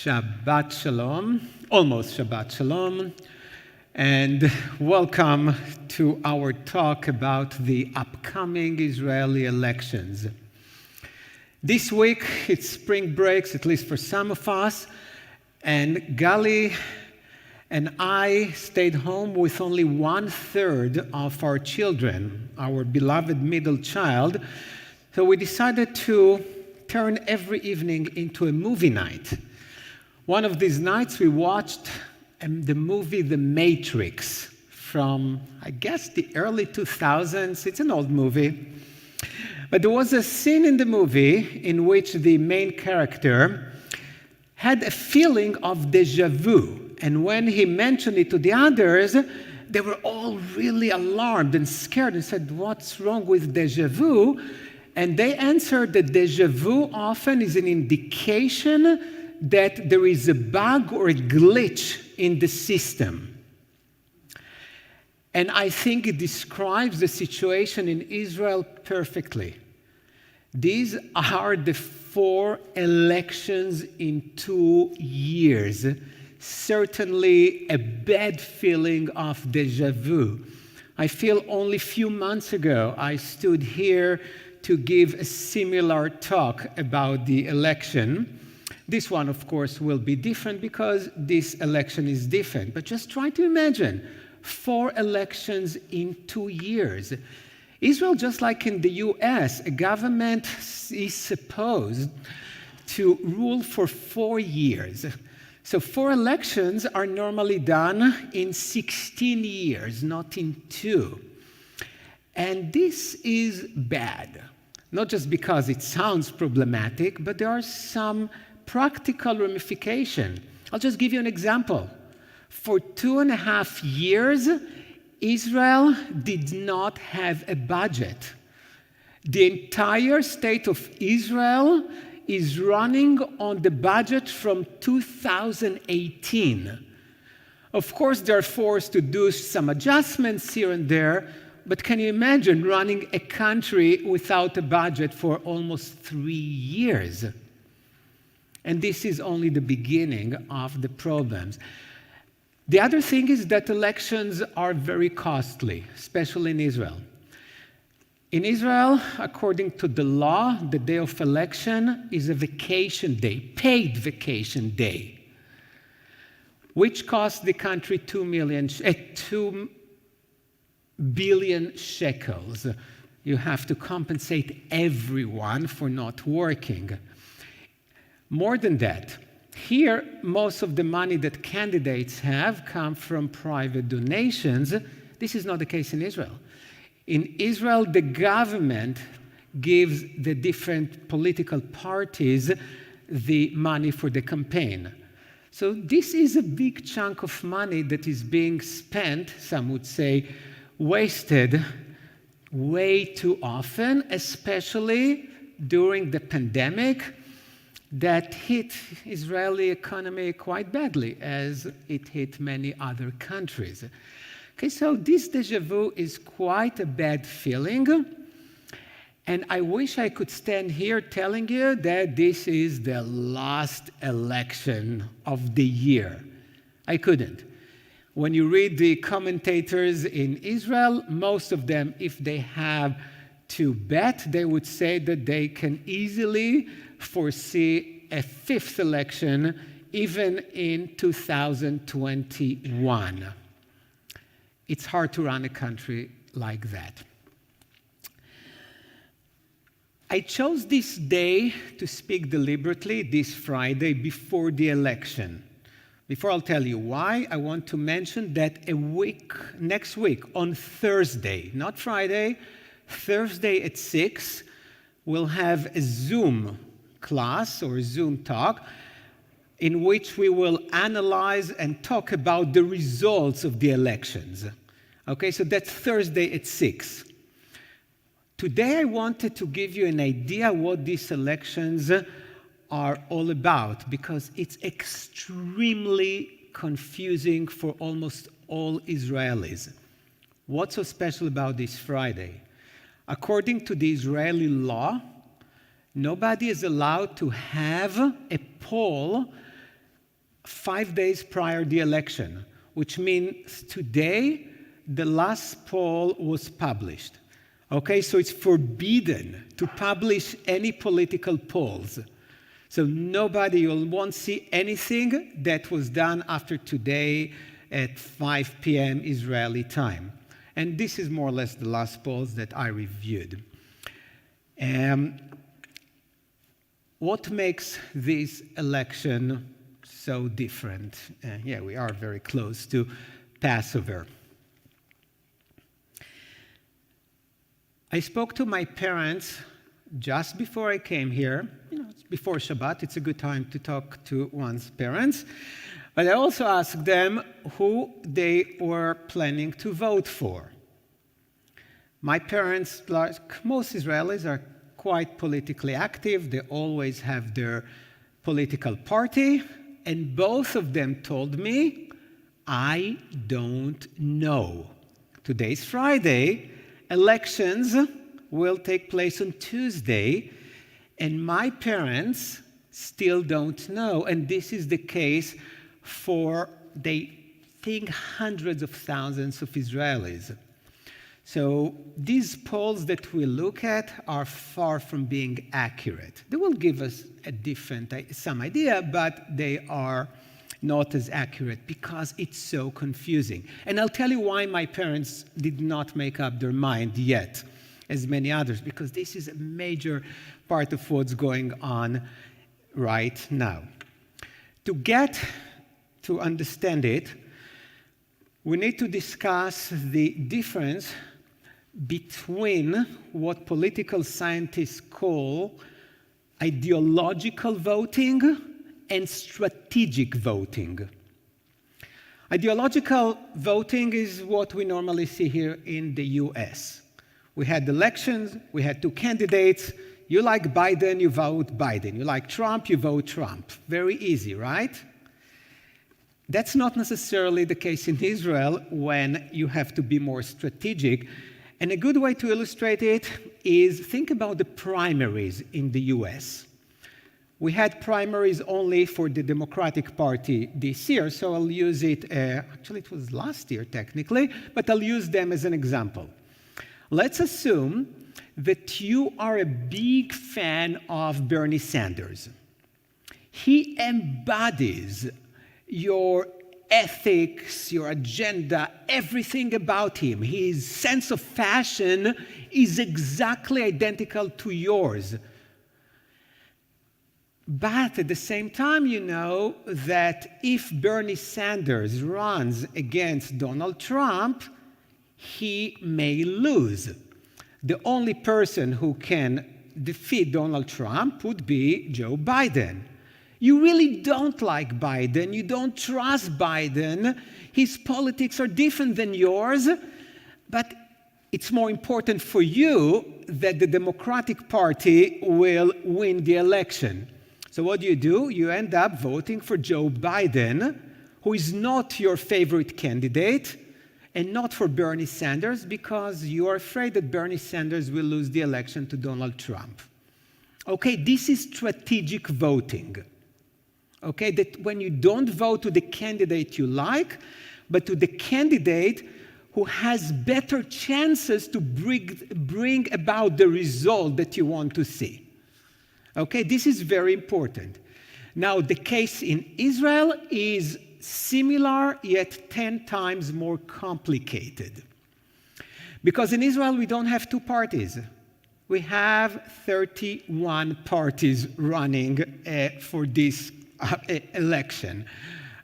Shabbat Shalom, almost Shabbat Shalom, and welcome to our talk about the upcoming Israeli elections. This week, it's spring breaks, at least for some of us, and Gali and I stayed home with only 1/3 of our children, our beloved middle child, so we decided to turn every evening into a movie night. One of these nights we watched the movie The Matrix from, I guess, the early 2000s. It's an old movie. But there was a scene in the movie in which the main character had a feeling of déjà vu. And when he mentioned it to the others, they were all really alarmed and scared and said, "What's wrong with déjà vu?" And they answered that déjà vu often is an indication that there is a bug or a glitch in the system. And I think it describes the situation in Israel perfectly. These are the 4 elections in 2 years. Certainly a bad feeling of déjà vu. I feel only a few months ago I stood here to give a similar talk about the election. This one, of course, will be different because this election is different. But just try to imagine 4 elections in 2 years. Israel, just like in the US, a government is supposed to rule for 4 years. So 4 elections are normally done in 16 years, not in 2. And this is bad. Not just because it sounds problematic, but there are some practical ramifications. I'll just give you an example. For 2.5 years, Israel did not have a budget. The entire state of Israel is running on the budget from 2018. Of course, they're forced to do some adjustments here and there, but can you imagine running a country without a budget for almost 3 years? And this is only the beginning of the problems. The other thing is that elections are very costly, especially in Israel. In Israel, according to the law, the day of election is a vacation day, paid vacation day, which costs the country 2 billion shekels. You have to compensate everyone for not working. More than that, here, most of the money that candidates have come from private donations. This is not the case in Israel. In Israel, the government gives the different political parties the money for the campaign. So this is a big chunk of money that is being spent, some would say, wasted way too often, especially during the pandemic that hit Israeli economy quite badly, as it hit many other countries. Okay, so this déjà vu is quite a bad feeling, and I wish I could stand here telling you that this is the last election of the year. I couldn't. When you read the commentators in Israel, most of them, if they have to bet, they would say that they can easily foresee a 5th election, even in 2021. It's hard to run a country like that. I chose this day to speak deliberately, this Friday, before the election. Before I'll tell you why, I want to mention that next week, on Thursday, not Friday, Thursday at 6, we'll have a Zoom class or a Zoom talk in which we will analyze and talk about the results of the elections. Okay, so that's Thursday at 6. Today I wanted to give you an idea what these elections are all about, because it's extremely confusing for almost all Israelis. What's so special about this Friday? According to the Israeli law, nobody is allowed to have a poll 5 days prior the election, which means today the last poll was published. Okay, so it's forbidden to publish any political polls. So you won't see anything that was done after today at 5 p.m. Israeli time. And this is more or less the last polls that I reviewed. What makes this election so different? We are very close to Passover. I spoke to my parents just before I came here. It's before Shabbat. It's a good time to talk to one's parents. But I also asked them who they were planning to vote for. My parents, like most Israelis, are quite politically active. They always have their political party. And both of them told me, I don't know. Today's Friday. Elections will take place on Tuesday. And my parents still don't know. And this is the case for, they think, hundreds of thousands of Israelis. So these polls that we look at are far from being accurate. They will give us some idea, but they are not as accurate because it's so confusing. And I'll tell you why my parents did not make up their mind yet, as many others, because this is a major part of what's going on right now. To understand it, we need to discuss the difference between what political scientists call ideological voting and strategic voting. Ideological voting is what we normally see here in the US. We had elections, we had 2 candidates. You like Biden, you vote Biden. You like Trump, you vote Trump. Very easy, right? That's not necessarily the case in Israel when you have to be more strategic. And a good way to illustrate it is think about the primaries in the US. We had primaries only for the Democratic Party this year, so I'll use it, actually it was last year technically, but I'll use them as an example. Let's assume that you are a big fan of Bernie Sanders. He embodies your ethics, your agenda, everything about him. His sense of fashion is exactly identical to yours. But at the same time, you know that if Bernie Sanders runs against Donald Trump, he may lose. The only person who can defeat Donald Trump would be Joe Biden. You really don't like Biden. You don't trust Biden. His politics are different than yours. But it's more important for you that the Democratic Party will win the election. So what do? You end up voting for Joe Biden, who is not your favorite candidate, and not for Bernie Sanders, because you are afraid that Bernie Sanders will lose the election to Donald Trump. Okay, this is strategic voting. Okay, that when you don't vote to the candidate you like, but to the candidate who has better chances to bring about the result that you want to see. Okay, this is very important. Now, the case in Israel is similar, yet 10 times more complicated. Because in Israel, we don't have 2 parties. We have 31 parties running for this election.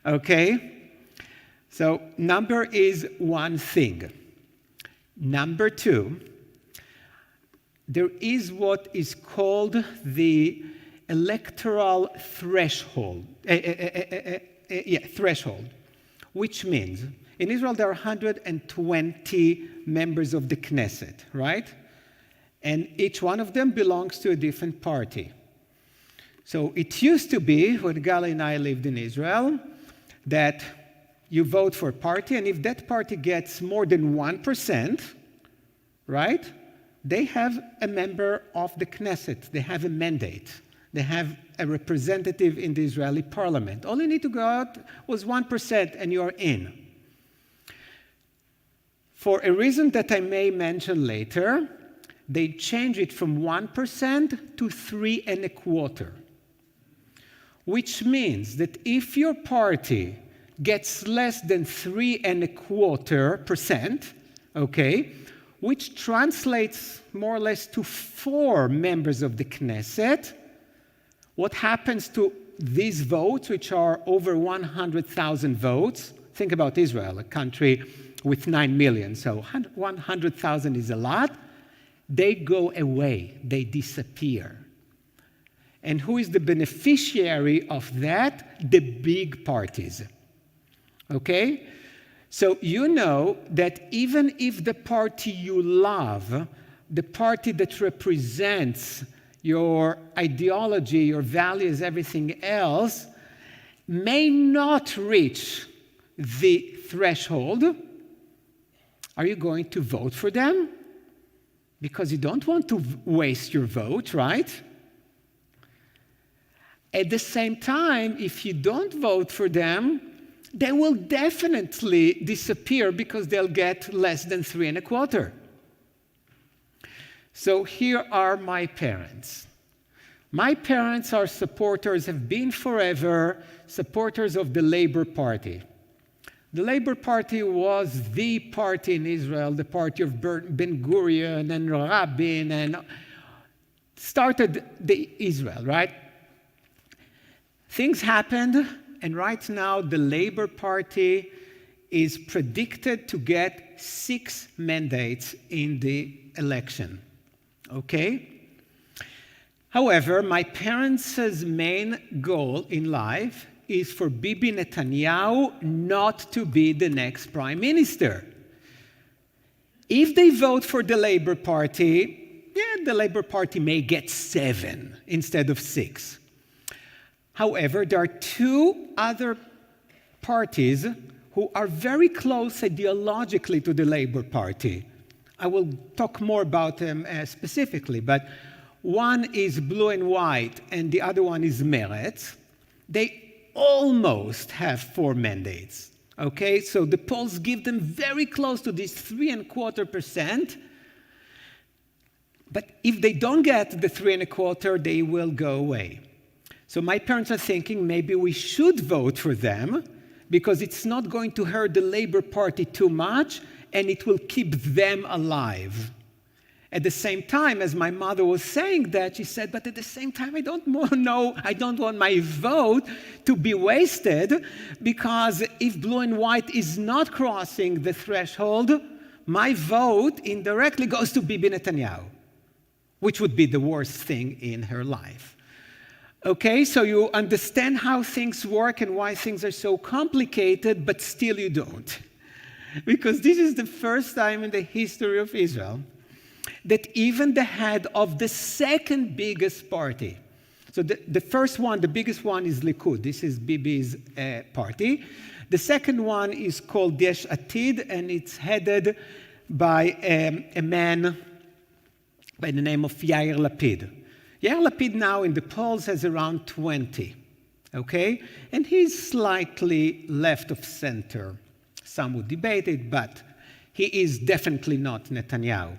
Okay? So, number is one thing. Number 2, there is what is called the electoral threshold. Threshold, which means in Israel there are 120 members of the Knesset, right? And each one of them belongs to a different party. So it used to be, when Gali and I lived in Israel, that you vote for a party, and if that party gets more than 1%, right, they have a member of the Knesset. They have a mandate. They have a representative in the Israeli parliament. All you need to go out was 1% and you're in. For a reason that I may mention later, they change it from 1% to 3.25%, which means that if your party gets less than 3.25%, okay, which translates more or less to 4 members of the Knesset, what happens to these votes, which are over 100,000 votes? Think about Israel, a country with 9 million, so 100,000 is a lot. They go away, they disappear. And who is the beneficiary of that? The big parties. Okay? So you know that even if the party you love, the party that represents your ideology, your values, everything else, may not reach the threshold, are you going to vote for them? Because you don't want to waste your vote, right? At the same time, if you don't vote for them, they will definitely disappear because they'll get less than 3.25%. So here are my parents. My parents are supporters, have been forever, supporters of the Labor Party. The Labor Party was the party in Israel, the party of Ben-Gurion and Rabin, and started the Israel, right? Things happened, and right now the Labor Party is predicted to get 6 mandates in the election, okay? However, my parents' main goal in life is for Bibi Netanyahu not to be the next prime minister. If they vote for the Labor Party, the Labor Party may get 7 instead of 6. However, there are 2 other parties who are very close ideologically to the Labor Party. I will talk more about them specifically, but one is blue and white and the other one is Meretz. They almost have 4 mandates, okay? So the polls give them very close to this 3.25%. But if they don't get the 3.25%, they will go away. So my parents are thinking maybe we should vote for them because it's not going to hurt the Labor Party too much and it will keep them alive. At the same time, as my mother was saying that, she said, but at the same time, I don't want my vote to be wasted because if blue and white is not crossing the threshold, my vote indirectly goes to Bibi Netanyahu, which would be the worst thing in her life. Okay, so you understand how things work and why things are so complicated, but still you don't. Because this is the first time in the history of Israel that even the head of the second biggest party, so the first one, the biggest one is Likud. This is Bibi's party. The second one is called Yesh Atid, and it's headed by a man by the name of Yair Lapid. Yair Lapid now in the polls has around 20, okay? And he's slightly left of center. Some would debate it, but he is definitely not Netanyahu.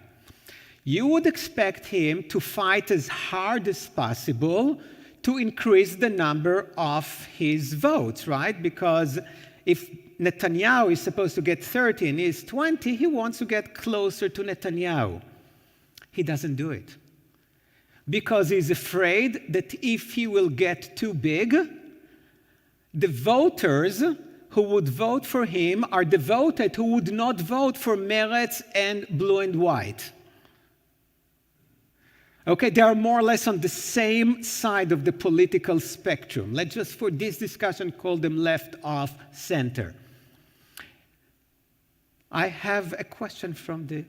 You would expect him to fight as hard as possible to increase the number of his votes, right? Because if Netanyahu is supposed to get 30 and he's 20, he wants to get closer to Netanyahu. He doesn't do it because he's afraid that if he will get too big, the voters who would vote for him are the voters who would not vote for Meretz and blue and white. Okay, they are more or less on the same side of the political spectrum. Let's just, for this discussion, call them left of center. I have a question from the...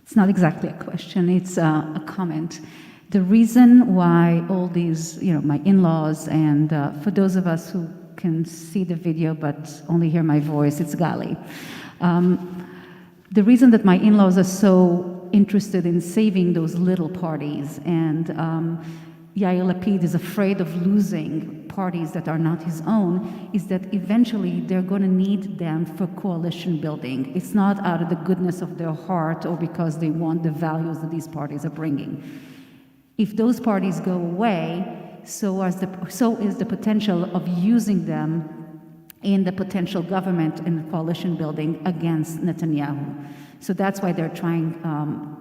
It's not exactly a question, it's a comment. The reason why all these, my in-laws, and for those of us who can see the video but only hear my voice, it's Gali. The reason that my in-laws are so interested in saving those little parties. And Yair Lapid is afraid of losing parties that are not his own, is that eventually they're going to need them for coalition building. It's not out of the goodness of their heart or because they want the values that these parties are bringing. If those parties go away, so is the potential of using them in the potential government and coalition building against Netanyahu. So that's why they're trying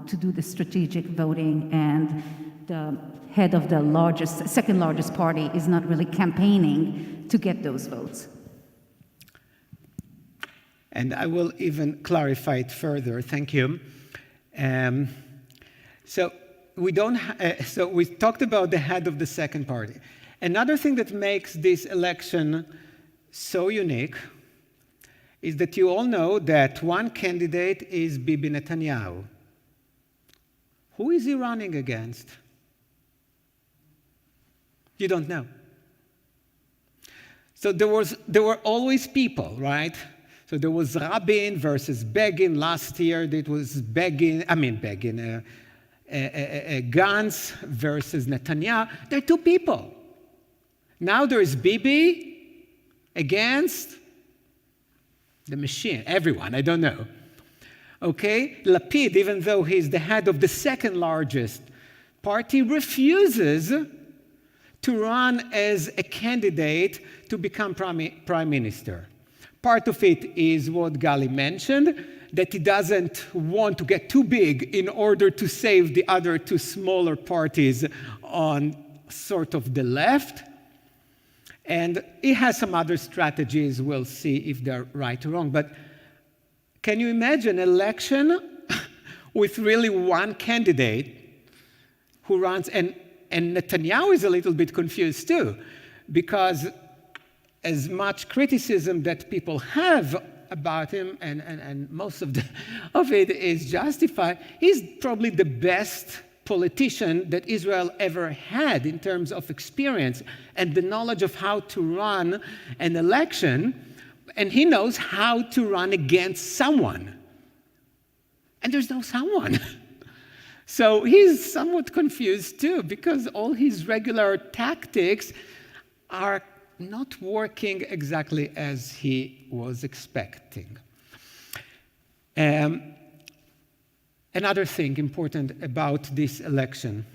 to do the strategic voting, and the head of the second largest party is not really campaigning to get those votes. And I will even clarify it further. Thank you. So we talked about the head of the second party. Another thing that makes this election so unique is that you all know that one candidate is Bibi Netanyahu. Who is he running against? You don't know. So there were always people, right? So there was Rabin versus Begin. Last year it was Gantz versus Netanyahu. They're two people. Now there is Bibi against the machine, everyone, I don't know. Okay? Lapid, even though he's the head of the second largest party, refuses to run as a candidate to become prime minister. Part of it is what Gali mentioned, that he doesn't want to get too big in order to save the other two smaller parties on sort of the left. And he has some other strategies. We'll see if they're right or wrong. But can you imagine an election with really one candidate who runs? And Netanyahu is a little bit confused too, because as much criticism that people have about him, and most of it is justified, he's probably the best politician that Israel ever had in terms of experience and the knowledge of how to run an election, and he knows how to run against someone. And there's no someone. So he's somewhat confused too, because all his regular tactics are not working exactly as he was expecting. Another thing important about this election.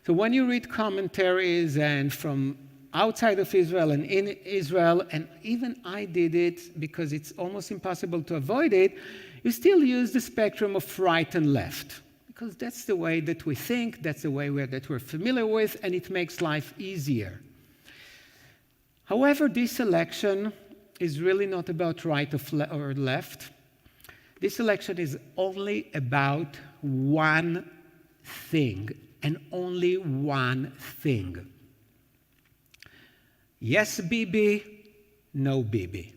So when you read commentaries and from outside of Israel and in Israel, and even I did it because it's almost impossible to avoid it, you still use the spectrum of right and left, because that's the way that we think, that's the way that we're familiar with, and it makes life easier. However, this election is really not about right or left. This election is only about one thing, and only one thing. Yes, Bibi, no Bibi.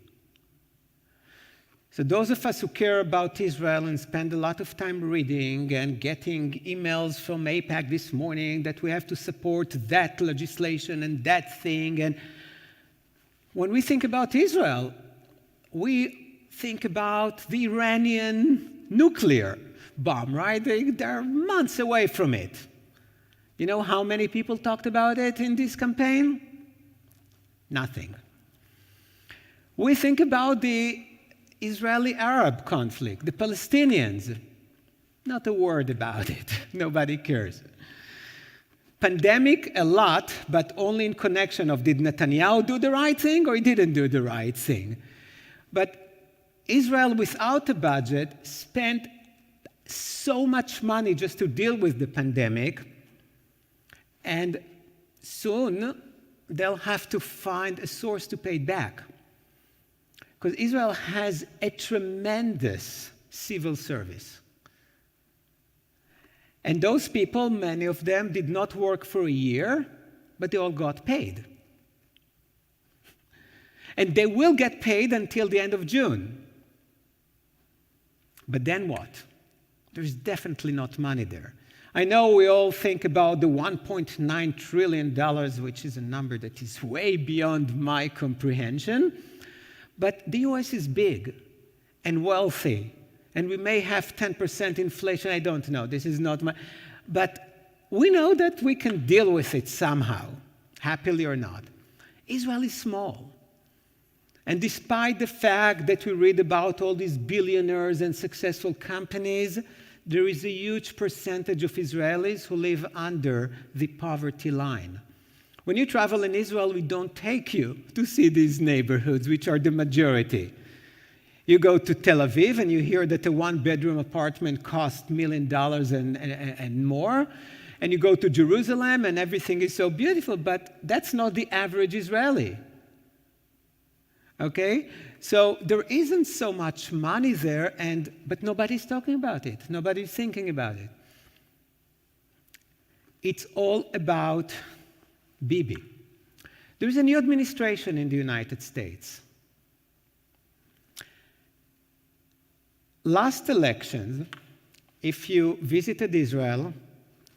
So those of us who care about Israel and spend a lot of time reading and getting emails from AIPAC this morning that we have to support that legislation and that thing, and when we think about Israel, we think about the Iranian nuclear bomb, right? They're months away from it. You know how many people talked about it in this campaign? Nothing. We think about the Israeli-Arab conflict, the Palestinians. Not a word about it. Nobody cares. Pandemic, a lot, but only in connection of did Netanyahu do the right thing or he didn't do the right thing. But Israel, without a budget, spent so much money just to deal with the pandemic, and soon they'll have to find a source to pay it back. Because Israel has a tremendous civil service. And those people, many of them, did not work for a year, but they all got paid. And they will get paid until the end of June. But then what? There's definitely not money there. I know we all think about the $1.9 trillion, which is a number that is way beyond my comprehension. But the US is big and wealthy, And we may have 10% inflation, I don't know. This is not my... But we know that we can deal with it somehow, happily or not. Israel is small. And despite the fact that we read about all these billionaires and successful companies, there is a huge percentage of Israelis who live under the poverty line. When you travel in Israel, we don't take you to see these neighborhoods, which are the majority. You go to Tel Aviv and you hear that a one-bedroom apartment costs $1 million and more. And you go to Jerusalem and everything is so beautiful, but that's not the average Israeli. Okay? So there isn't so much money there, but nobody's talking about it. Nobody's thinking about it. It's all about Bibi. There is a new administration in the United States. Last election, if you visited Israel,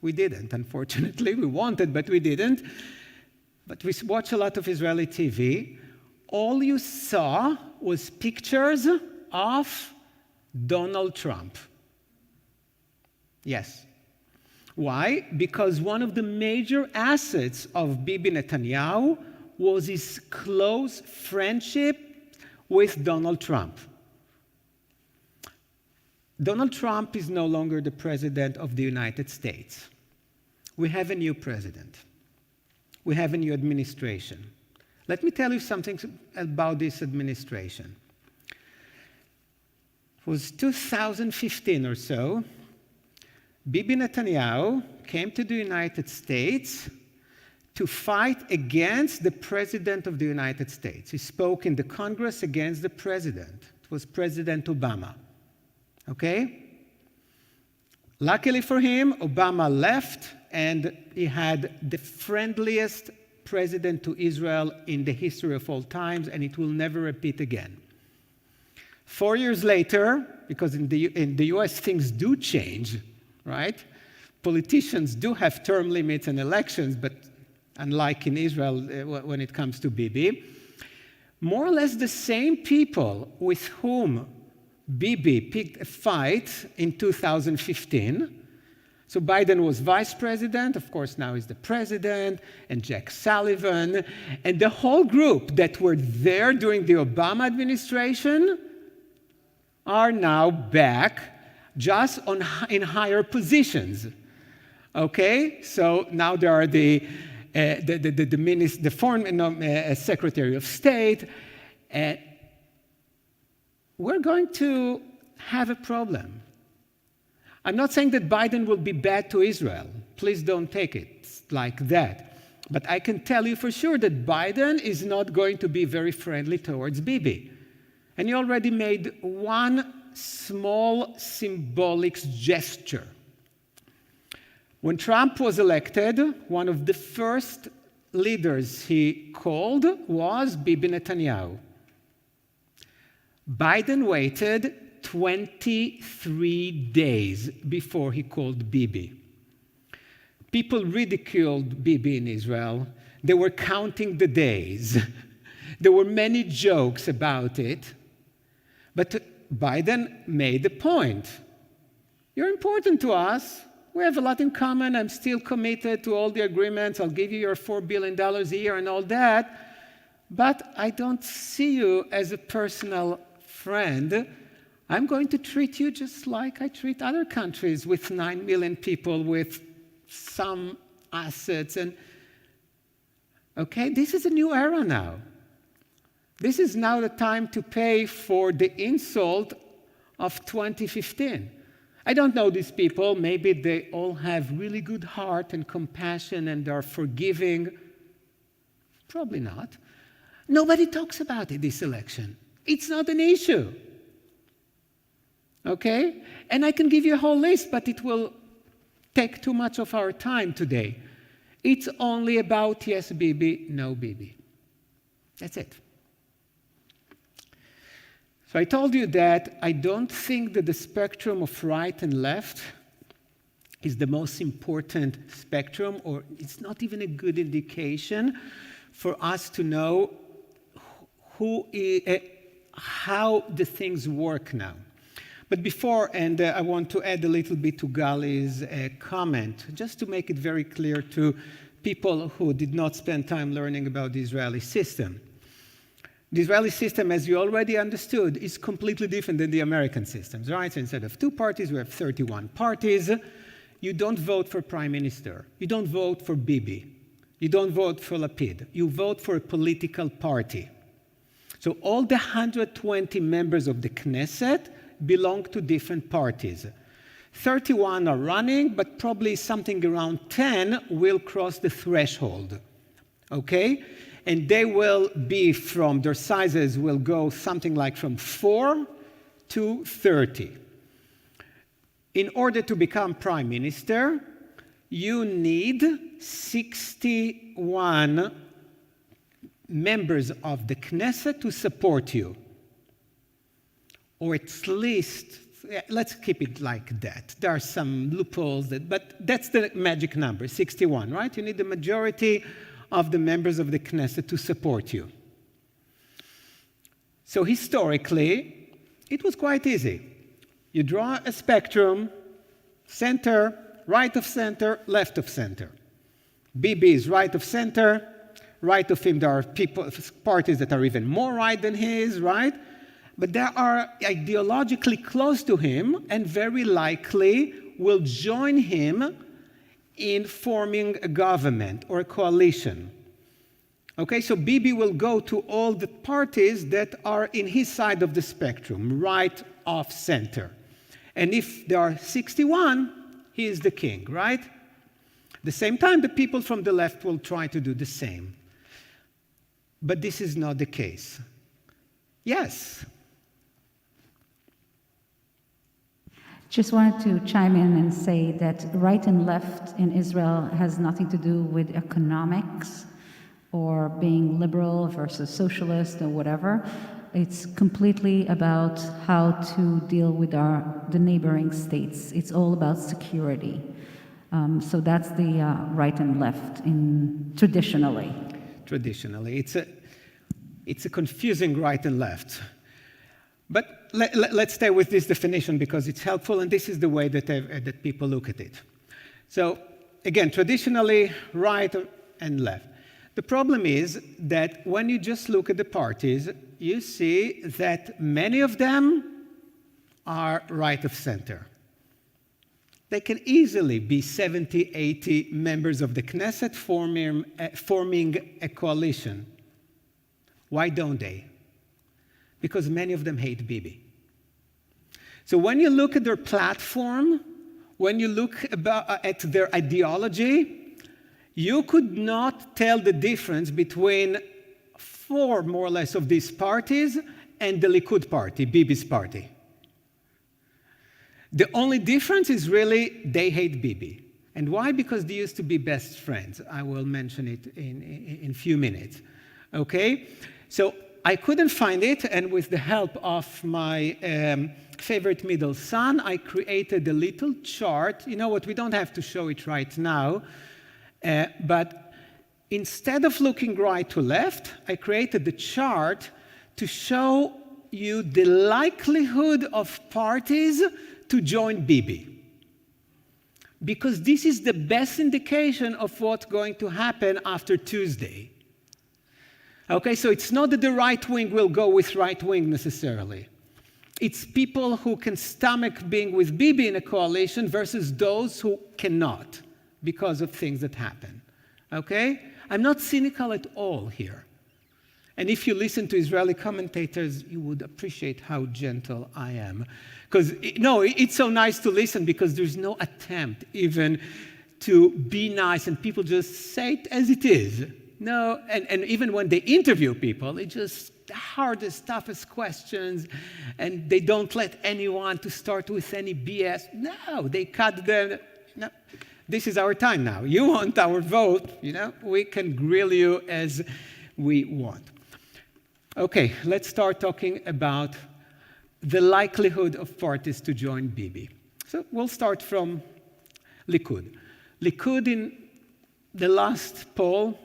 we didn't, unfortunately. We wanted, but we didn't. But we watch a lot of Israeli TV. All you saw was pictures of Donald Trump. Yes. Why? Because one of the major assets of Bibi Netanyahu was his close friendship with Donald Trump. Donald Trump is no longer the president of the United States. We have a new president. We have a new administration. Let me tell you something about this administration. It was 2015 or so. Bibi Netanyahu came to the United States to fight against the President of the United States. He spoke in the Congress against the President. It was President Obama. Okay? Luckily for him, Obama left, and he had the friendliest president to Israel in the history of all times, and it will never repeat again. 4 years later, because in the US things do change, right? Politicians do have term limits and elections, but unlike in Israel when it comes to Bibi, more or less the same people with whom Bibi picked a fight in 2015. So Biden was vice president, of course now he's the president, and Jack Sullivan, and the whole group that were there during the Obama administration are now back just in higher positions. Okay? So now there are the foreign secretary of state. We're going to have a problem. I'm not saying that Biden will be bad to Israel. Please don't take it like that. But I can tell you for sure that Biden is not going to be very friendly towards Bibi. And he already made one small symbolic gesture. When Trump was elected, one of the first leaders he called was Bibi Netanyahu. Biden waited 23 days before he called Bibi. People ridiculed Bibi in Israel. They were counting the days. There were many jokes about it. But Biden made the point. You're important to us. We have a lot in common. I'm still committed to all the agreements. I'll give you your $4 billion a year and all that. But I don't see you as a personal friend. I'm going to treat you just like I treat other countries with 9 million people with some assets. And okay, this is a new era now. This is now the time to pay for the insult of 2015. I don't know these people. Maybe they all have really good heart and compassion and are forgiving. Probably not. Nobody talks about it this election. It's not an issue. Okay? And I can give you a whole list, but it will take too much of our time today. It's only about yes, Bibi, no, Bibi. That's it. So I told you that I don't think that the spectrum of right and left is the most important spectrum, or it's not even a good indication for us to know how the things work now. But before, and I want to add a little bit to Gali's comment, just to make it very clear to people who did not spend time learning about the Israeli system. The Israeli system, as you already understood, is completely different than the American systems, right? So instead of 2 parties, we have 31 parties. You don't vote for prime minister. You don't vote for Bibi. You don't vote for Lapid. You vote for a political party. So all the 120 members of the Knesset belong to different parties. 31 are running, but probably something around 10 will cross the threshold, okay? And they will be from, their sizes will go something like from 4 to 30. In order to become prime minister, you need 61 members of the Knesset to support you. Or at least, let's keep it like that. There are some loopholes, but that's the magic number, 61, right? You need the majority of the members of the Knesset to support you. So historically, it was quite easy. You draw a spectrum, center, right of center, left of center. Bibi is right of center. Right of him, there are parties that are even more right than his, right? But they are ideologically close to him and very likely will join him in forming a government or a coalition. Okay, so Bibi will go to all the parties that are in his side of the spectrum, right of center. And if there are 61, he is the king, right? At the same time, the people from the left will try to do the same. But this is not the case. Yes. Just wanted to chime in and say that right and left in Israel has nothing to do with economics or being liberal versus socialist or whatever. It's completely about how to deal with the neighboring states. It's all about security. So that's the right and left traditionally. Traditionally. It's a confusing right and left. But let's stay with this definition because it's helpful, and this is the way that people look at it. So again, traditionally, right and left. The problem is that when you just look at the parties, you see that many of them are right of center. They can easily be 70, 80 members of the Knesset forming a coalition. Why don't they? Because many of them hate Bibi. So when you look at their platform, when you look at their ideology, you could not tell the difference between 4, more or less, of these parties and the Likud party, Bibi's party. The only difference is really they hate Bibi. And why? Because they used to be best friends. I will mention it in a few minutes. Okay? So I couldn't find it, and with the help of my favorite middle son, I created a little chart. You know what? We don't have to show it right now. But instead of looking right to left, I created the chart to show you the likelihood of parties to join Bibi. Because this is the best indication of what's going to happen after Tuesday. Okay, so it's not that the right wing will go with right wing necessarily. It's people who can stomach being with Bibi in a coalition versus those who cannot because of things that happen. Okay? I'm not cynical at all here. And if you listen to Israeli commentators, you would appreciate how gentle I am. Because, no, it's so nice to listen because there's no attempt even to be nice and people just say it as it is. No, and even when they interview people, it's just the hardest, toughest questions, and they don't let anyone to start with any BS. No, they cut them. No, this is our time now. You want our vote, we can grill you as we want. Okay, let's start talking about the likelihood of parties to join Bibi. So we'll start from Likud. Likud in the last poll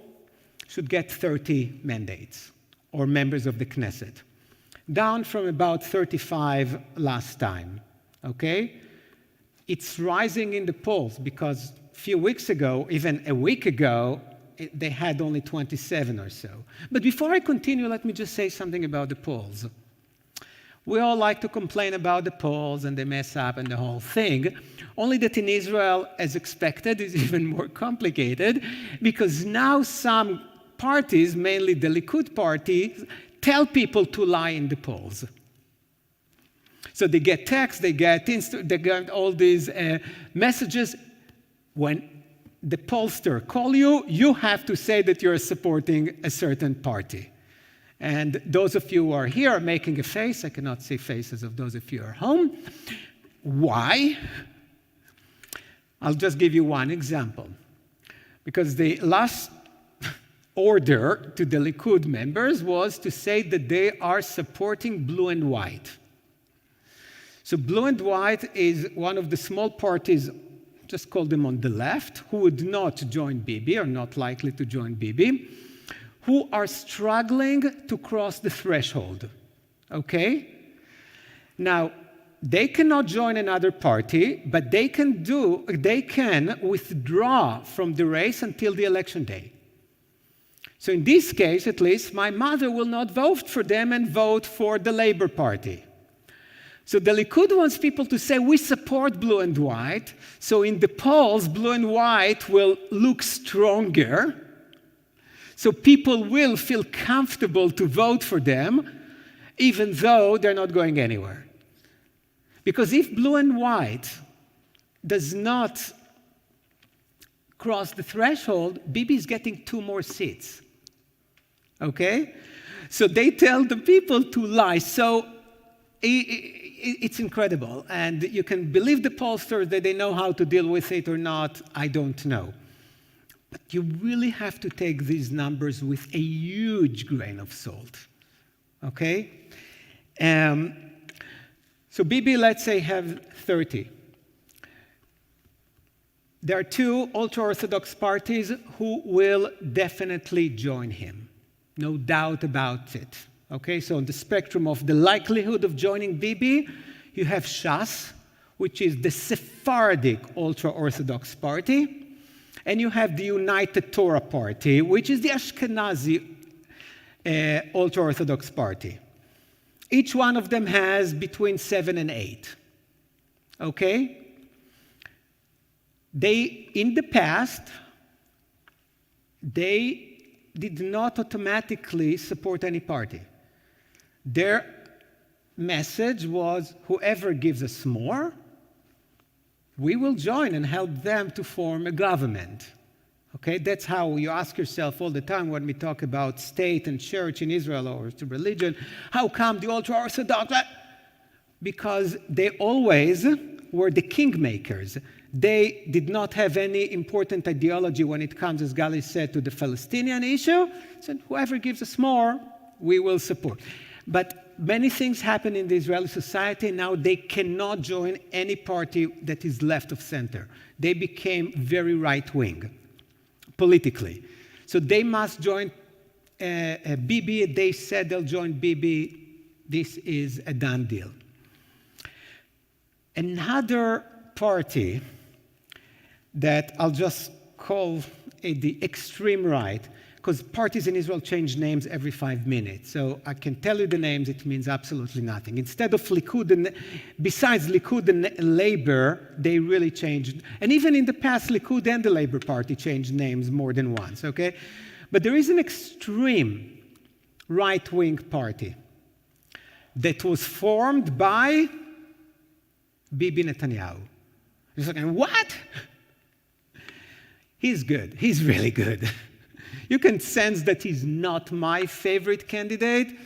should get 30 mandates, or members of the Knesset, down from about 35 last time. okay? It's rising in the polls because a few weeks ago, even a week ago, they had only 27 or so. But before I continue, let me just say something about the polls. We all like to complain about the polls and they mess up and the whole thing, only that in Israel, as expected, is even more complicated because now some parties, mainly the Likud party, tell people to lie in the polls. So they get texts, they get all these messages. When the pollster calls you, you have to say that you're supporting a certain party. And those of you who are here are making a face. I cannot see faces of those of you who are home. Why? I'll just give you one example. Because the last order to the Likud members was to say that they are supporting blue and white. So blue and white is one of the small parties, just call them on the left, who would not join Bibi or not likely to join Bibi, who are struggling to cross the threshold, okay? Now, they cannot join another party, but they can withdraw from the race until the election day. So in this case, at least, my mother will not vote for them and vote for the Labour Party. So the Likud wants people to say, we support blue and white, so in the polls, blue and white will look stronger, so people will feel comfortable to vote for them, even though they're not going anywhere. Because if blue and white does not cross the threshold, Bibi is getting 2 more seats. Okay? So they tell the people to lie. So it's incredible. And you can believe the pollsters that they know how to deal with it or not, I don't know. But you really have to take these numbers with a huge grain of salt, okay? So Bibi, let's say, have 30. There are 2 ultra-Orthodox parties who will definitely join him, no doubt about it, okay? So on the spectrum of the likelihood of joining Bibi, you have Shas, which is the Sephardic ultra-Orthodox party, and you have the United Torah Party, which is the Ashkenazi ultra-Orthodox party. Each one of them has between 7 and 8. Okay? In the past, they did not automatically support any party. Their message was, whoever gives us more, we will join and help them to form a government. Okay, that's how you ask yourself all the time when we talk about state and church in Israel or to religion, how come the ultra-Orthodox? Because they always were the kingmakers. They did not have any important ideology when it comes, as Gali said, to the Palestinian issue. Said, whoever gives us more, we will support. But many things happen in the Israeli society. Now they cannot join any party that is left of center. They became very right-wing, politically. So they must join Bibi. They said they'll join Bibi. This is a done deal. Another party that I'll just call the extreme right, because parties in Israel change names every 5 minutes. So I can tell you the names, it means absolutely nothing. Instead of Likud, besides Likud and Labour, they really changed. And even in the past, Likud and the Labour Party changed names more than once, okay? But there is an extreme right-wing party that was formed by Bibi Netanyahu. You're like, what? He's good. He's really good. You can sense that he's not my favorite candidate,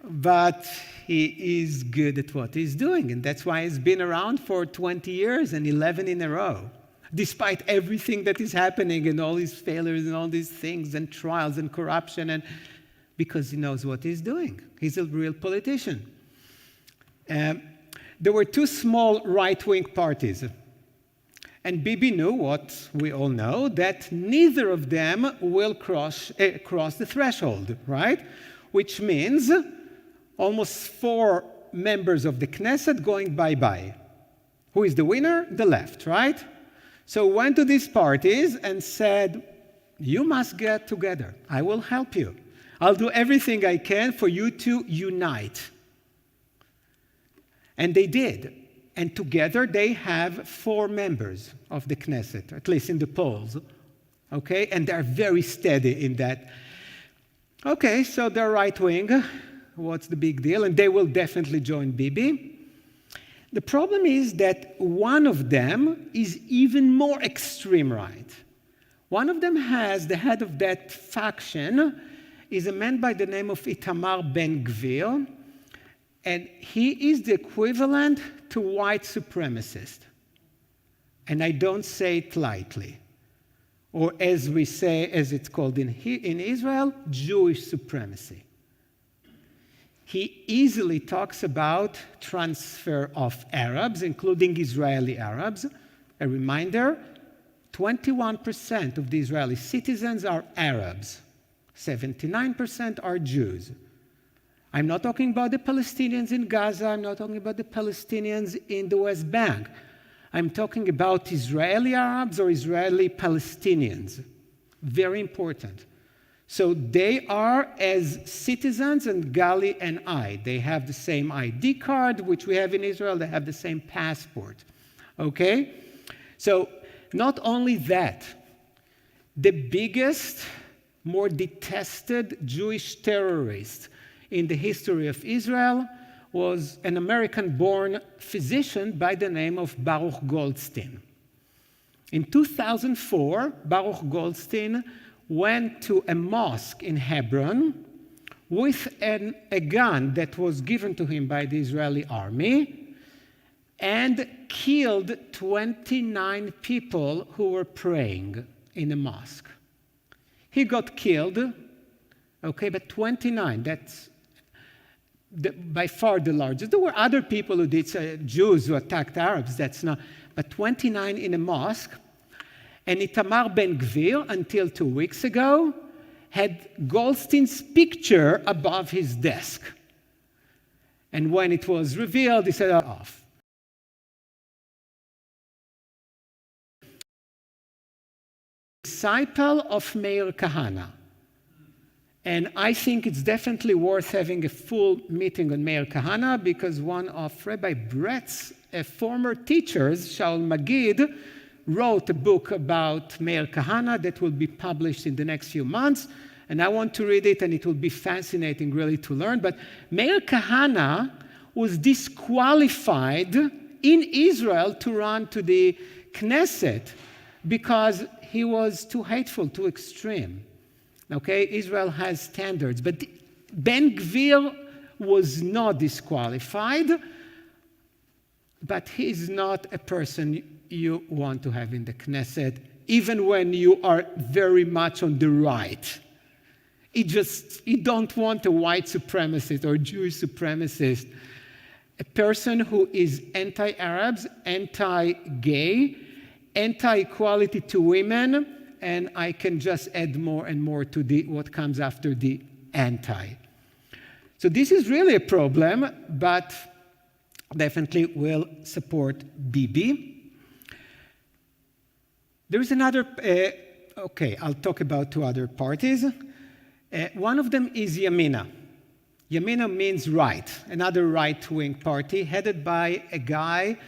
but he is good at what he's doing. And that's why he's been around for 20 years and 11 in a row, despite everything that is happening and all these failures and all these things and trials and corruption, and because he knows what he's doing. He's a real politician. There were 2 small right-wing parties. And Bibi knew what we all know, that neither of them will cross the threshold, right? Which means almost 4 members of the Knesset going bye-bye. Who is the winner? The left, right? So went to these parties and said, you must get together. I will help you. I'll do everything I can for you to unite. And they did. And together they have 4 members of the Knesset, at least in the polls. Okay? And they're very steady in that. Okay, so they're right wing. What's the big deal? And they will definitely join Bibi. The problem is that one of them is even more extreme right. One of them has, the head of that faction, is a man by the name of Itamar Ben-Gvir, and he is the equivalent to white supremacist. And I don't say it lightly. Or as we say, as it's called in Israel, Jewish supremacy. He easily talks about transfer of Arabs, including Israeli Arabs. A reminder, 21% of the Israeli citizens are Arabs. 79% are Jews. I'm not talking about the Palestinians in Gaza. I'm not talking about the Palestinians in the West Bank. I'm talking about Israeli Arabs or Israeli Palestinians. Very important. So they are as citizens, and Gali and I. They have the same ID card, which we have in Israel. They have the same passport. Okay? So not only that, the biggest, more detested Jewish terrorist in the history of Israel was an American-born physician by the name of Baruch Goldstein. In 2004, Baruch Goldstein went to a mosque in Hebron with a gun that was given to him by the Israeli army and killed 29 people who were praying in a mosque. He got killed, okay, but 29, that's by far the largest. There were other people who did, Jews who attacked Arabs, that's not, but 29 in a mosque. And Itamar Ben-Gvir, until 2 weeks ago, had Goldstein's picture above his desk. And when it was revealed, he said, off. Disciple of Meir Kahana. And I think it's definitely worth having a full meeting on Meir Kahana because one of Rabbi Brett's former teachers, Shaul Magid, wrote a book about Meir Kahana that will be published in the next few months. And I want to read it, and it will be fascinating, really, to learn. But Meir Kahana was disqualified in Israel to run to the Knesset because he was too hateful, too extreme. Okay, Israel has standards. But Ben-Gvir was not disqualified, but he's not a person you want to have in the Knesset, even when you are very much on the right. You don't want a white supremacist or Jewish supremacist, a person who is anti-Arabs, anti-gay, anti-equality to women, and I can just add more and more to what comes after the anti. So this is really a problem, but definitely will support Bibi. There is another, I'll talk about 2 other parties. One of them is Yamina. Yamina means right, another right-wing party headed by a guy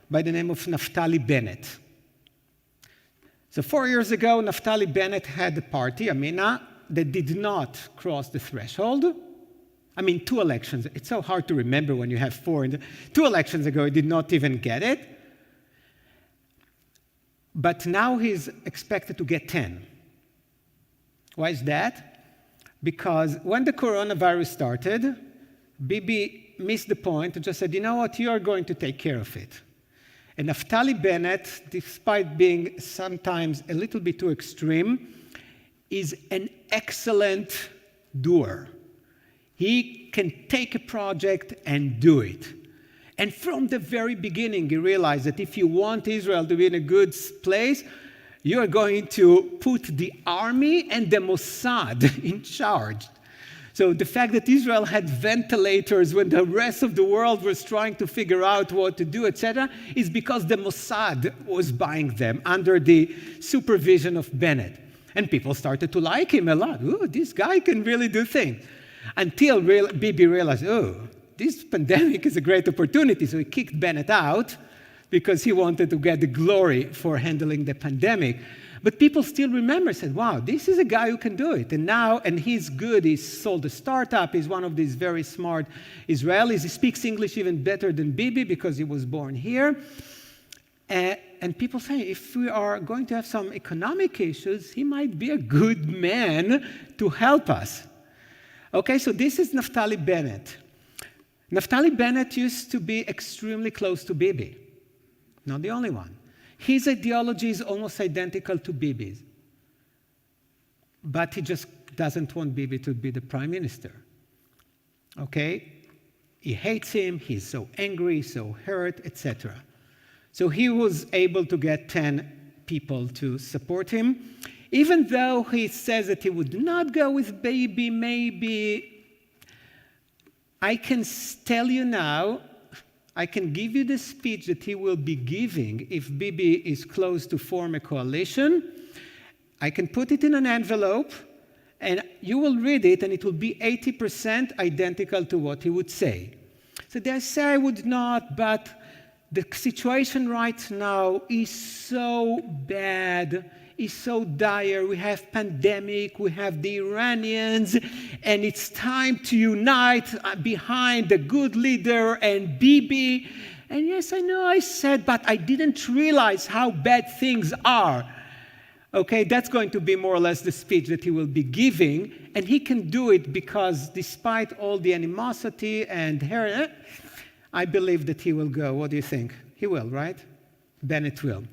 by the name of Naftali Bennett. So 4 years ago, Naftali Bennett had a party, Yamina, that did not cross the threshold. I mean, 2 elections. It's so hard to remember when you have 4. 2 elections ago, he did not even get it. But now he's expected to get 10. Why is that? Because when the coronavirus started, Bibi missed the point and just said, you know what, you are going to take care of it. And Naftali Bennett, despite being sometimes a little bit too extreme, is an excellent doer. He can take a project and do it. And from the very beginning, he realized that if you want Israel to be in a good place, you are going to put the army and the Mossad in charge. So So the fact that Israel had ventilators when the rest of the world was trying to figure out what to do, etc., is because the Mossad was buying them under the supervision of Bennett. And people started to like him a lot. Ooh, this guy can really do things. Until Bibi realized, oh, this pandemic is a great opportunity. So he kicked Bennett out because he wanted to get the glory for handling the pandemic. But people still remember, said, wow, this is a guy who can do it. And he's good. He sold a startup. He's one of these very smart Israelis. He speaks English even better than Bibi because he was born here. And people say, if we are going to have some economic issues, he might be a good man to help us. Okay, so this is Naftali Bennett. Naftali Bennett used to be extremely close to Bibi. Not the only one. His ideology is almost identical to Bibi's. But he just doesn't want Bibi to be the prime minister. Okay? He hates him, he's so angry, so hurt, etc. So he was able to get 10 people to support him. Even though he says that he would not go with Bibi, maybe, I can tell you now, I can give you the speech that he will be giving if Bibi is close to form a coalition. I can put it in an envelope, and you will read it, and it will be 80% identical to what he would say. So they say I would not, but the situation right now is so bad, is so dire. We have pandemic, we have the Iranians, and it's time to unite behind the good leader and Bibi. And yes, I know I said, but I didn't realize how bad things are. Okay, that's going to be more or less the speech that he will be giving, and he can do it because despite all the animosity and I believe that he will go. What do you think? He will, right? Bennett will.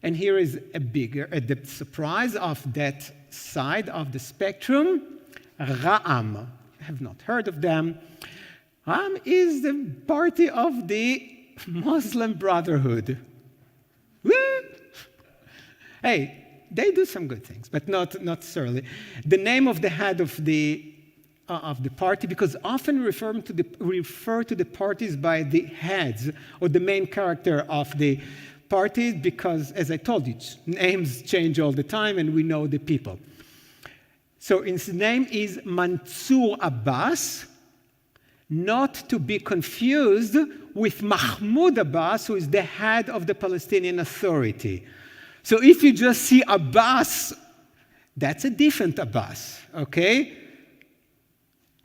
And here is the surprise of that side of the spectrum. Ra'am. I have not heard of them. Ra'am is the party of the Muslim Brotherhood. Woo! Hey, they do some good things, but not necessarily. The name of the head of the party, because often refer to the parties by the heads or the main character of the party, because, as I told you, names change all the time, and we know the people. So his name is Mansour Abbas, not to be confused with Mahmoud Abbas, who is the head of the Palestinian Authority. So if you just see Abbas, that's a different Abbas, okay?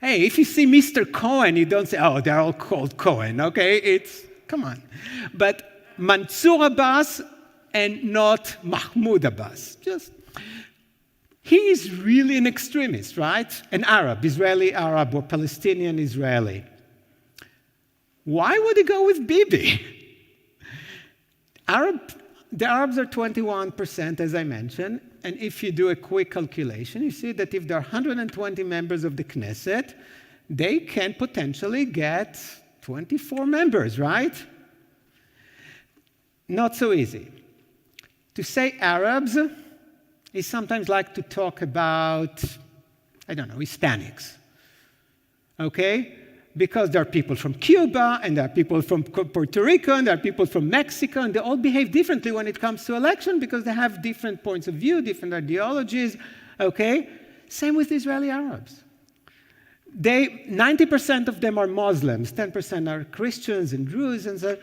Hey, if you see Mr. Cohen, you don't say, oh, they're all called Cohen, okay? Come on. But Mansour Abbas and not Mahmoud Abbas. He is really an extremist, right? An Arab, Israeli Arab or Palestinian Israeli. Why would he go with Bibi? The Arabs are 21%, as I mentioned, and if you do a quick calculation, you see that if there are 120 members of the Knesset, they can potentially get 24 members, right? Not so easy. To say Arabs is sometimes like to talk about, I don't know, Hispanics, okay? Because there are people from Cuba, and there are people from Puerto Rico, and there are people from Mexico, and they all behave differently when it comes to election because they have different points of view, different ideologies, okay? Same with Israeli Arabs. 90% of them are Muslims, 10% are Christians and Druze, and so,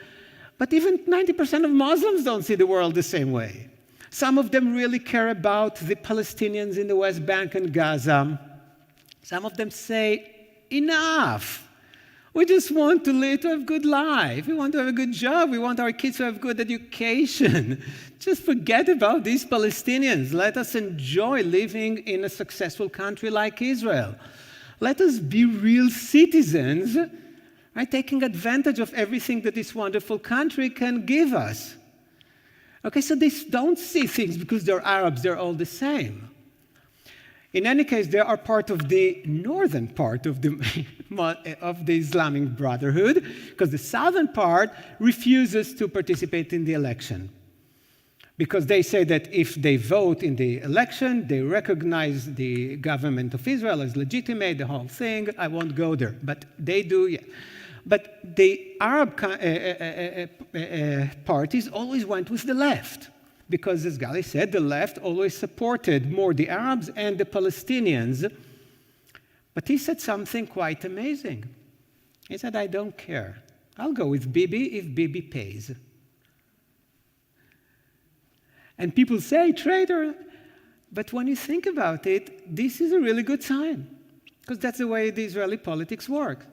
but even 90% of Muslims don't see the world the same way. Some of them really care about the Palestinians in the West Bank and Gaza. Some of them say, enough. We just want to live, to have a good life. We want to have a good job. We want our kids to have good education. Just forget about these Palestinians. Let us enjoy living in a successful country like Israel. Let us be real citizens, right, taking advantage of everything that this wonderful country can give us. Okay, so they don't see things because they're Arabs, they're all the same. In any case, they are part of the northern part of the Islamic Brotherhood, because the southern part refuses to participate in the election. Because they say that if they vote in the election, they recognize the government of Israel as legitimate, the whole thing. I won't go there, but they do. Yeah. But the Arab parties always went with the left, because, as Gali said, the left always supported more the Arabs and the Palestinians. But he said something quite amazing. He said, I don't care. I'll go with Bibi if Bibi pays. And people say, traitor. But when you think about it, this is a really good sign, because that's the way the Israeli politics work.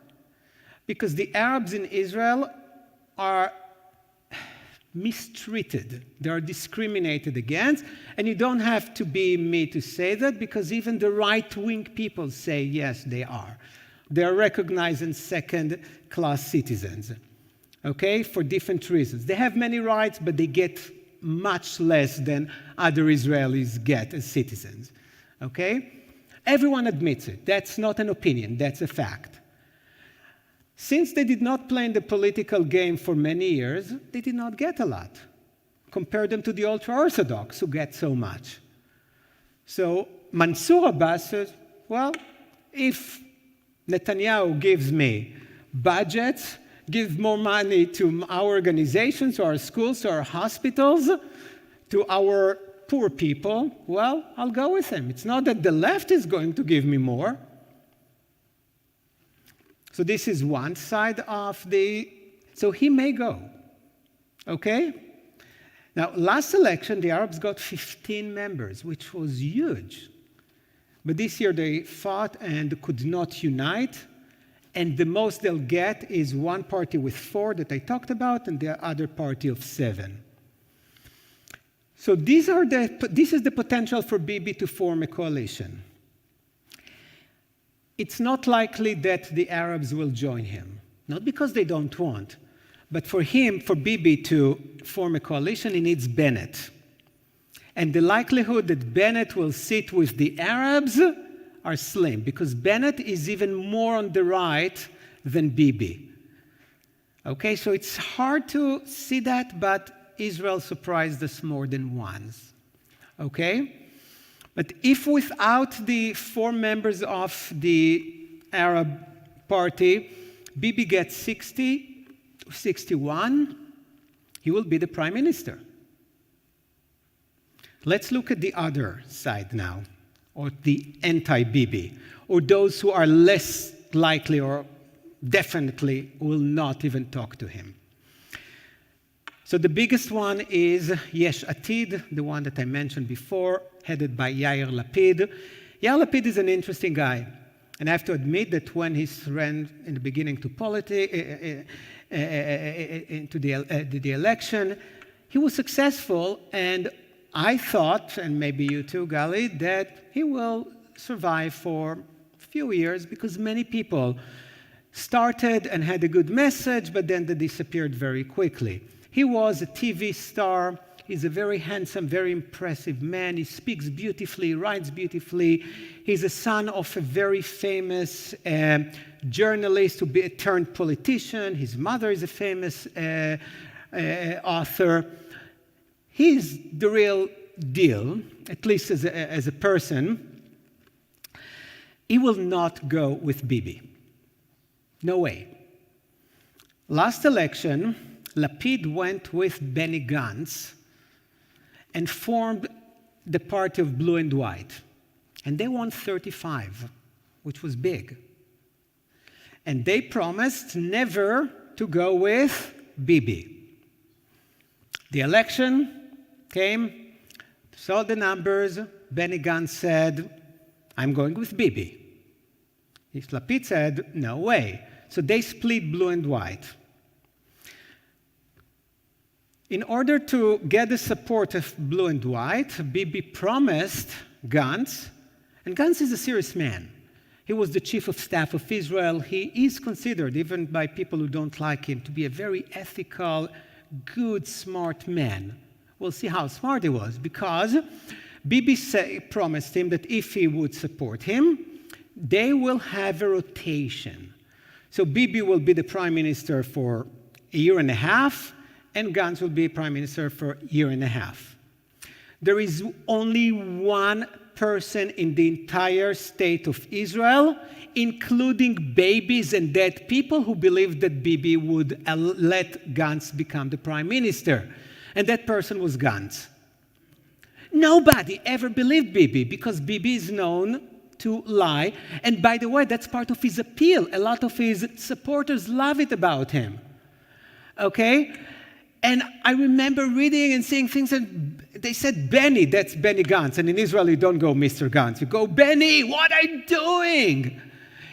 Because the Arabs in Israel are mistreated. They are discriminated against. And you don't have to be me to say that, because even the right-wing people say, yes, they are. They are recognized as second-class citizens, okay, for different reasons. They have many rights, but they get much less than other Israelis get as citizens, okay? Everyone admits it. That's not an opinion. That's a fact. Since they did not play in the political game for many years, they did not get a lot. Compare them to the ultra-Orthodox, who get so much. So Mansour Abbas says, well, if Netanyahu gives me budgets, gives more money to our organizations, to our schools, to our hospitals, to our poor people, well, I'll go with him. It's not that the left is going to give me more. So this is one side of so he may go, okay? Now, last election, the Arabs got 15 members, which was huge. But this year they fought and could not unite, and the most they'll get is one party with 4 that I talked about, and the other party of 7. So this is the potential for Bibi to form a coalition. It's not likely that the Arabs will join him, not because they don't want, but for Bibi to form a coalition, he needs Bennett. And the likelihood that Bennett will sit with the Arabs are slim, because Bennett is even more on the right than Bibi. Okay, so it's hard to see that, but Israel surprised us more than once. Okay? But if without the 4 members of the Arab party, Bibi gets 60, 61, he will be the prime minister. Let's look at the other side now, or the anti-Bibi, or those who are less likely or definitely will not even talk to him. So the biggest one is Yesh Atid, the one that I mentioned before, headed by Yair Lapid. Yair Lapid is an interesting guy. And I have to admit that when he ran in the beginning to politics, into the election, he was successful. And I thought, and maybe you too, Gali, that he will survive for a few years, because many people started and had a good message, but then they disappeared very quickly. He was a TV star. He's a very handsome, very impressive man. He speaks beautifully, writes beautifully. He's a son of a very famous journalist who turned politician. His mother is a famous author. He's the real deal, at least as a person. He will not go with Bibi. No way. Last election, Lapid went with Benny Gantz and formed the party of blue and white. And they won 35, which was big. And they promised never to go with Bibi. The election came, saw the numbers. Benny Gantz said, I'm going with Bibi. Lapid said, no way. So they split blue and white. In order to get the support of blue and white, Bibi promised Gantz, and Gantz is a serious man. He was the chief of staff of Israel. He is considered, even by people who don't like him, to be a very ethical, good, smart man. We'll see how smart he was, because Bibi promised him that if he would support him, they will have a rotation. So Bibi will be the prime minister for a year and a half, and Gantz will be prime minister for a year and a half. There is only one person in the entire state of Israel, including babies and dead people, who believed that Bibi would let Gantz become the prime minister. And that person was Gantz. Nobody ever believed Bibi, because Bibi is known to lie. And by the way, that's part of his appeal. A lot of his supporters love it about him. Okay? And I remember reading and seeing things, and they said, Benny, that's Benny Gantz. And in Israel, you don't go Mr. Gantz. You go, Benny, what are you doing?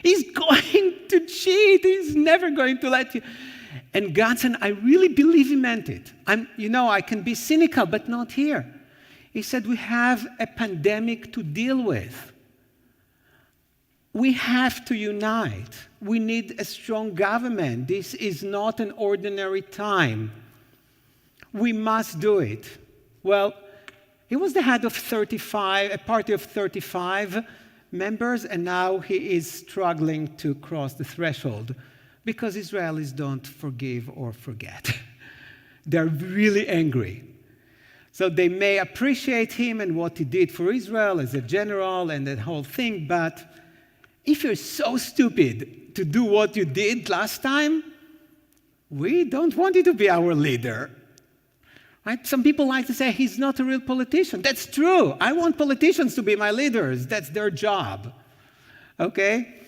He's going to cheat. He's never going to let you. And Gantz, and I really believe he meant it. I can be cynical, but not here. He said, we have a pandemic to deal with. We have to unite. We need a strong government. This is not an ordinary time. We must do it. Well, he was the head of a party of 35 members, and now he is struggling to cross the threshold because Israelis don't forgive or forget. They're really angry. So they may appreciate him and what he did for Israel as a general and that whole thing, but if you're so stupid to do what you did last time, we don't want you to be our leader. Right? Some people like to say he's not a real politician. That's true. I want politicians to be my leaders. That's their job. Okay?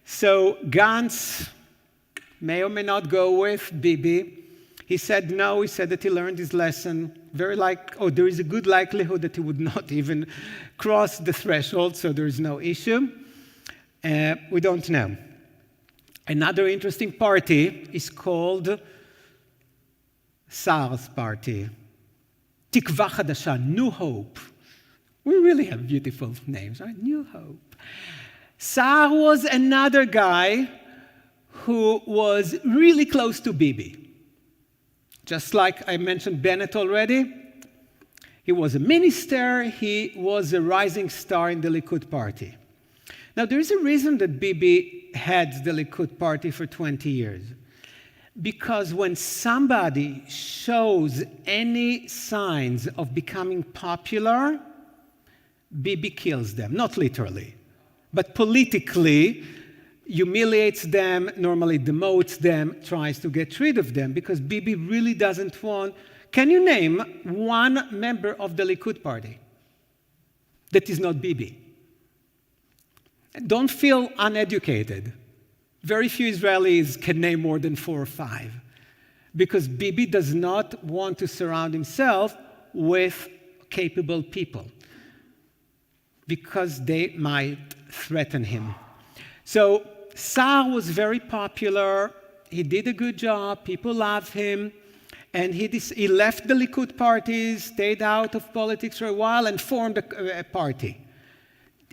So Gantz may or may not go with Bibi. He said no. He said that he learned his lesson. There is a good likelihood that he would not even cross the threshold, so there is no issue. We don't know. Another interesting party is called Saar's party. Tikva Chadasha, New Hope. We really have beautiful names, right? New Hope. Saar was another guy who was really close to Bibi. Just like I mentioned Bennett already, he was a minister, he was a rising star in the Likud party. Now, there is a reason that Bibi had the Likud party for 20 years. Because when somebody shows any signs of becoming popular, Bibi kills them. Not literally, but politically humiliates them, normally demotes them, tries to get rid of them, because Bibi really doesn't want... Can you name one member of the Likud party that is not Bibi? Don't feel uneducated. Very few Israelis can name more than 4 or 5, because Bibi does not want to surround himself with capable people, because they might threaten him. So Saar was very popular. He did a good job. People loved him. And he left the Likud party, stayed out of politics for a while, and formed a party.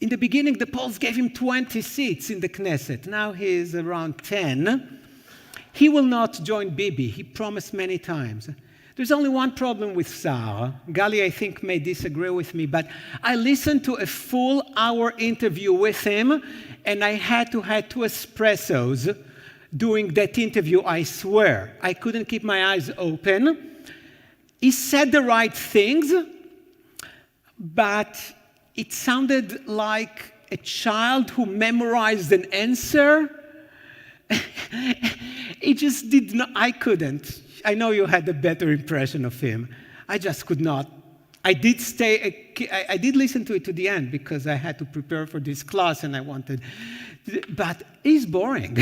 In the beginning, the polls gave him 20 seats in the Knesset. Now he is around 10. He will not join Bibi. He promised many times. There's only one problem with Saar. Gali, I think, may disagree with me, but I listened to a full-hour interview with him, and I had to have 2 espressos during that interview, I swear. I couldn't keep my eyes open. He said the right things, but it sounded like a child who memorized an answer. It just did not, I couldn't. I know you had a better impression of him. I just could not. I did listen to it to the end because I had to prepare for this class and I wanted, but he's boring.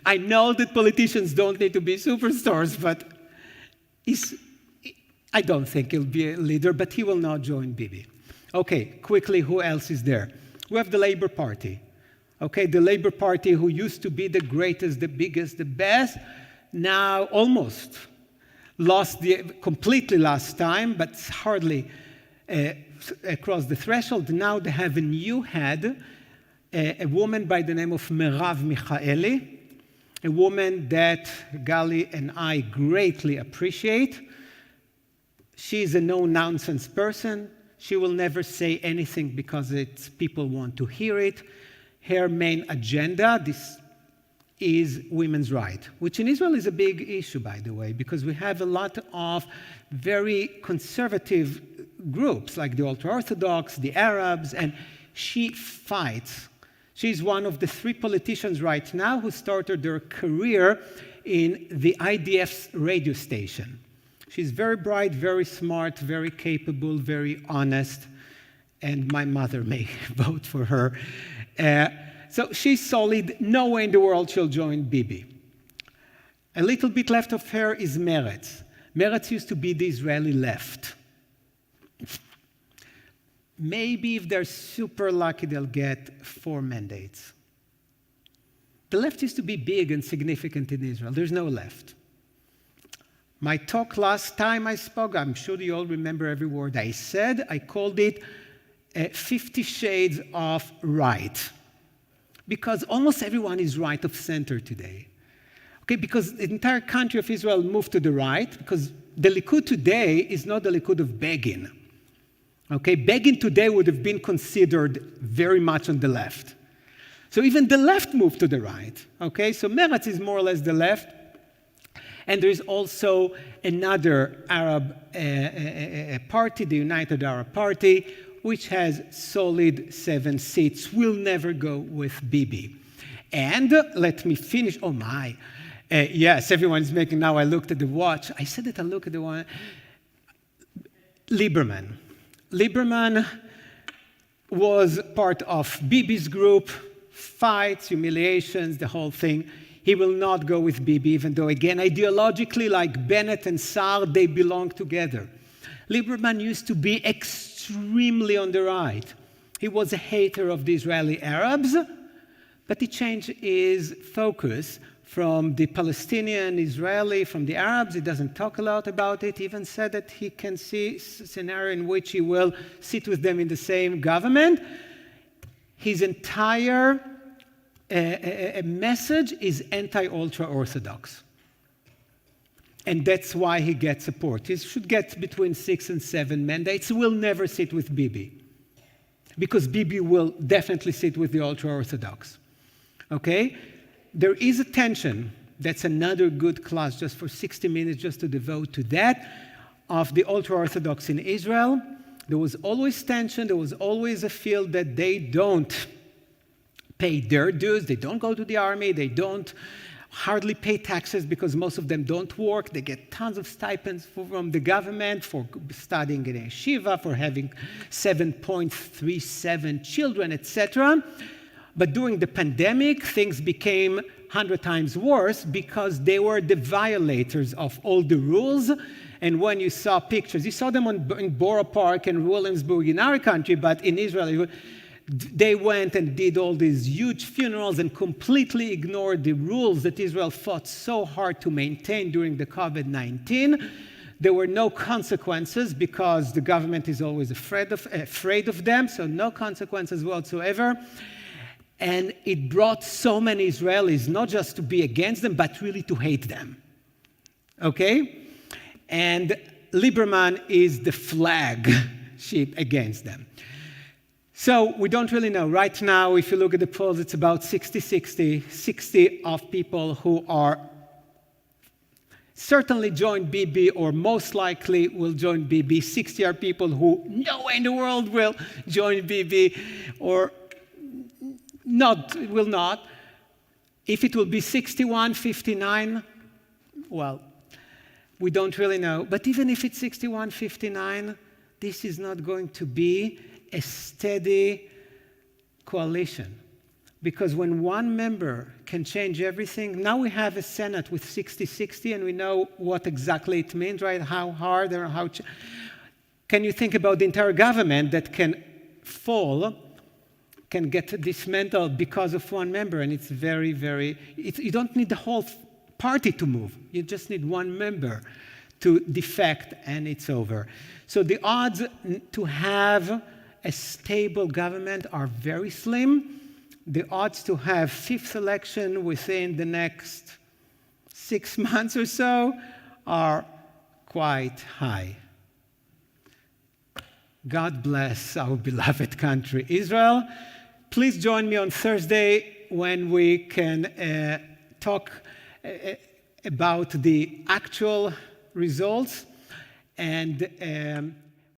I know that politicians don't need to be superstars, but I don't think he'll be a leader, but he will not join Bibi. Okay, quickly, who else is there? We have the Labour Party. Okay, the Labour Party, who used to be the greatest, the biggest, the best, now almost lost completely last time, but hardly across the threshold. Now they have a new head, a woman by the name of Merav Michaeli, a woman that Gali and I greatly appreciate. She's a no-nonsense person. She will never say anything because people want to hear it. Her main agenda, this is women's rights, which in Israel is a big issue, by the way, because we have a lot of very conservative groups, like the ultra-Orthodox, the Arabs, and she fights. She's one of the 3 politicians right now who started their career in the IDF's radio station. She's very bright, very smart, very capable, very honest, and my mother may vote for her. So she's solid. No way in the world she'll join Bibi. A little bit left of her is Meretz. Meretz used to be the Israeli left. Maybe if they're super lucky, they'll get 4 mandates. The left used to be big and significant in Israel. There's no left. My talk last time I spoke, I'm sure you all remember every word I said. I called it 50 Shades of Right. Because almost everyone is right of center today. Okay, because the entire country of Israel moved to the right, because the Likud today is not the Likud of Begin. Okay, Begin today would have been considered very much on the left. So even the left moved to the right. Okay, so Meretz is more or less the left. And there is also another Arab party, the United Arab Party, which has solid 7 seats, will never go with Bibi. And let me finish. Oh my. Yes, everyone is making now. I looked at the watch. I said that I look at the one. Lieberman. Lieberman was part of Bibi's group, fights, humiliations, the whole thing. He will not go with Bibi, even though, again, ideologically, like Bennett and Saar, they belong together. Lieberman used to be extremely on the right. He was a hater of the Israeli Arabs, but he changed his focus from the Palestinian, Israeli, from the Arabs. He doesn't talk a lot about it. He even said that he can see a scenario in which he will sit with them in the same government. His entire message is anti-ultra-Orthodox. And that's why he gets support. He should get between 6 and 7 mandates. He will never sit with Bibi, because Bibi will definitely sit with the ultra-Orthodox. Okay? There is a tension. That's another good class just for 60 minutes just to devote to that, of the ultra-Orthodox in Israel. There was always tension. There was always a feel that they don't pay their dues. They don't go to the army. They don't hardly pay taxes because most of them don't work. They get tons of stipends from the government for studying in a yeshiva, for having 7.37 children, etc. But during the pandemic, things became 100 times worse because they were the violators of all the rules. And when you saw pictures, you saw them in Borough Park and Williamsburg in our country, but in Israel, they went and did all these huge funerals and completely ignored the rules that Israel fought so hard to maintain during the COVID-19. There were no consequences because the government is always afraid of them, so no consequences whatsoever. And it brought so many Israelis not just to be against them, but really to hate them. Okay? And Lieberman is the flagship against them. So we don't really know. Right now, if you look at the polls, it's about 60-60, 60 of people who are certainly join Bibi or most likely will join Bibi. 60 are people who no way in the world will join Bibi or will not. If it will be 61-59, well, we don't really know. But even if it's 61-59, this is not going to be a steady coalition. Because when one member can change everything, now we have a Senate with 60-60, and we know what exactly it means, right? How hard or how... Can you think about the entire government that can fall, can get dismantled because of one member, and it's very, very... you don't need the whole party to move. You just need one member to defect, and it's over. So the odds to have a stable government are very slim. The odds to have fifth election within the next 6 months or so are quite high. God bless our beloved country, Israel. Please join me on Thursday when we can talk about the actual results and